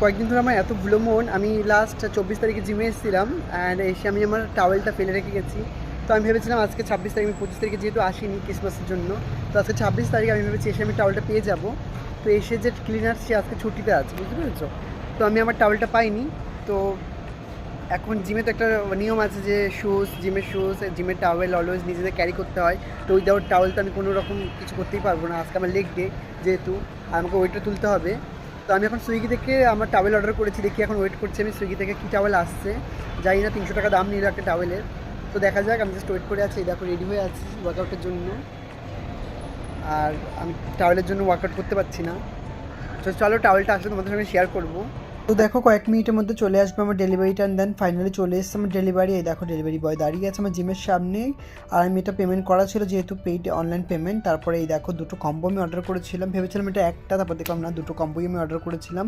কয়েকদিন ধরে আমার এত ভুলো মন, আমি লাস্ট 24 তারিখে জিমে এসেছিলাম অ্যান্ড এসে আমি আমার টাওয়েলটা ফেলে রেখে গেছি। তো আমি ভেবেছিলাম আজকে 26 তারিখ, আমি 25 তারিখে যেহেতু আসিনি ক্রিসমাসের জন্য, তো আজকে 26 তারিখ আমি ভেবেছি এসে আমি টাওয়েলটা পেয়ে যাব। তো এসে যে ক্লিনার সে আজকে ছুটিতে আছে, বুঝতে পেরেছো? তো আমি আমার টাওয়েলটা পাইনি। তো এখন জিমে তো একটা নিয়ম আছে যে জিমের শ্যুজ, জিমের টাওয়েল অলওয়েজ নিজেদের ক্যারি করতে হয়। তো উইদাউট টাওয়েল তো আমি কোনো রকম কিছু করতেই পারবো না। আজকে আমার লেগ ডে যেহেতু, আর আমাকে ওয়েটটা তুলতে হবে। তো আমি এখন সুইগি থেকে আমার টাওয়েল অর্ডার করেছি, দেখি এখন ওয়েট করছি আমি সুইগি থেকে কী টাওয়েল আসছে। জানি না, 300 টাকা দাম নিল একটা টাওয়েলের। তো দেখা যাক, আমি জাস্ট ওয়েট করে আছি। এই দেখো রেডি হয়ে আছি ওয়ার্কআউটের জন্য, আর আমি টাওয়েলের জন্য ওয়ার্কআউট করতে পারছি না। তো চলো টাওয়েলটা আসলে তোমাদের সঙ্গে শেয়ার করবো। তো দেখো কয়েক মিনিটের মধ্যে চলে আসবে আমার ডেলিভারিটা, অ্যান্ড দেন ফাইনালি চলে এসেছে আমার ডেলিভারি। এই দেখো ডেলিভারি বয় দাঁড়িয়ে আছে আমার জিমের সামনেই। আর আমি এটা পেমেন্ট করা ছিল যেহেতু পেইড অনলাইন পেমেন্ট। তারপরে এই দেখো দুটো কম্বো আমি অর্ডার করেছিলাম, ভেবেছিলাম এটা একটা, তারপর দেখলাম না, দুটো কম্বোই আমি অর্ডার করেছিলাম।